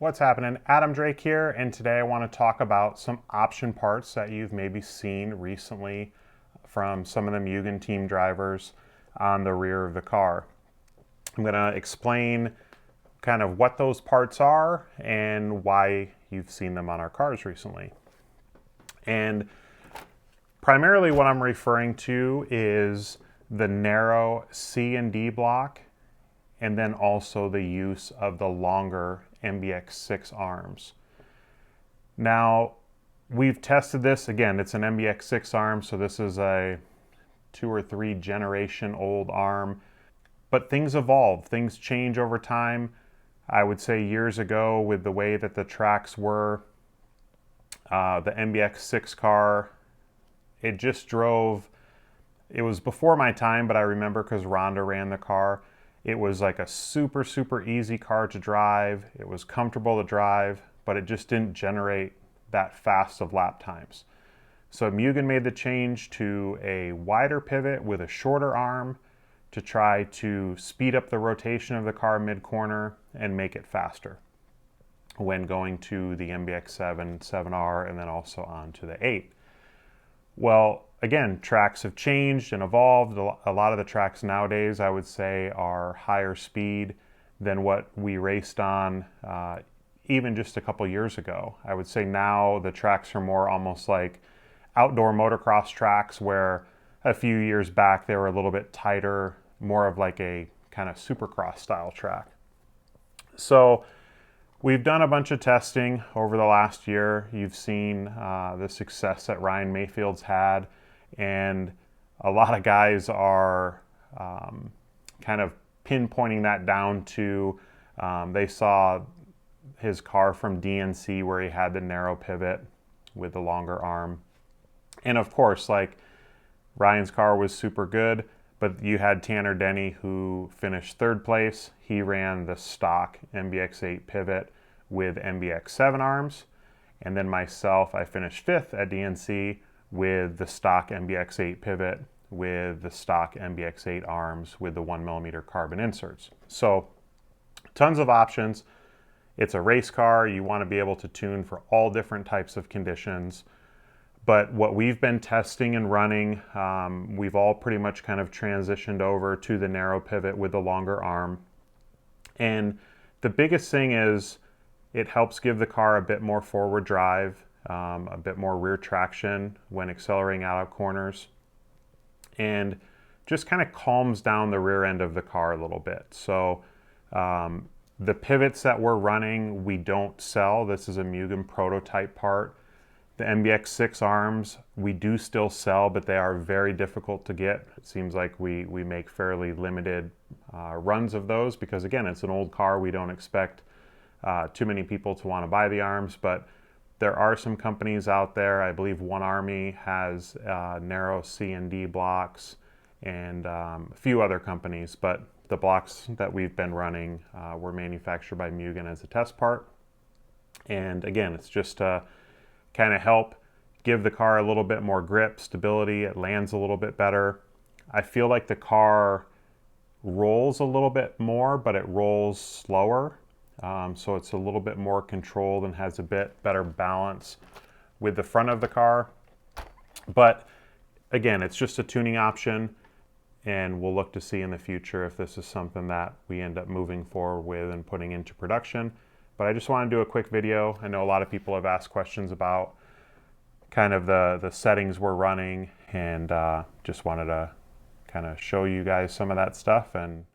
What's happening? Adam Drake here, and today I want to talk about some option parts that you've maybe seen recently from some of the Mugen team drivers on the rear of the car. I'm going to explain kind of what those parts are and why you've seen them on our cars recently. And primarily what I'm referring to is the narrow C and D block, and then also the use of the longer MBX6 arms. Now, we've tested this. Again, it's an MBX6 arm, so this is a 2 or 3 generation old arm. But things evolve, things change over time. I would say years ago, with the way that the tracks were, the MBX6 car, it just drove, it was before my time, but I remember because Rhonda ran the car. It was like a super, super easy car to drive. It was comfortable to drive, but it just didn't generate that fast of lap times. So Mugen made the change to a wider pivot with a shorter arm to try to speed up the rotation of the car mid-corner and make it faster when going to the MBX7, 7R, and then also on to the 8. Well, again, tracks have changed and evolved. A lot of the tracks nowadays, I would say, are higher speed than what we raced on even just a couple years ago. I would say now the tracks are more almost like outdoor motocross tracks, where a few years back they were a little bit tighter, more of like a kind of supercross style track. So we've done a bunch of testing over the last year. You've seen the success that Ryan Mayfield's had, and a lot of guys are kind of pinpointing that down to they saw his car from DNC where he had the narrow pivot with the longer arm. And of course, like, Ryan's car was super good, but you had Tanner Denny, who finished 3rd place. He ran the stock MBX8 pivot with MBX7 arms. And then myself, I finished 5th at DNC with the stock MBX8 pivot with the stock MBX8 arms with the 1mm carbon inserts. So tons of options. It's a race car. You want to be able to tune for all different types of conditions. But what we've been testing and running, we've all pretty much kind of transitioned over to the narrow pivot with the longer arm. And the biggest thing is it helps give the car a bit more forward drive, a bit more rear traction when accelerating out of corners, and just kind of calms down the rear end of the car a little bit. So the pivots that we're running, we don't sell. This is a Mugen prototype part. The MBX6 arms, we do still sell, but they are very difficult to get. It seems like we make fairly limited runs of those because, again, it's an old car. We don't expect too many people to want to buy the arms, but there are some companies out there. I believe One Army has narrow C and D blocks, and a few other companies, but the blocks that we've been running were manufactured by Mugen as a test part. And again, it's just kind of help give the car a little bit more grip, stability. It lands a little bit better. I feel like the car rolls a little bit more, but it rolls slower. So it's a little bit more controlled and has a bit better balance with the front of the car. But again, it's just a tuning option, and we'll look to see in the future if this is something that we end up moving forward with and putting into production. But I just want to do a quick video. I know a lot of people have asked questions about kind of the settings we're running, and just wanted to kind of show you guys some of that stuff and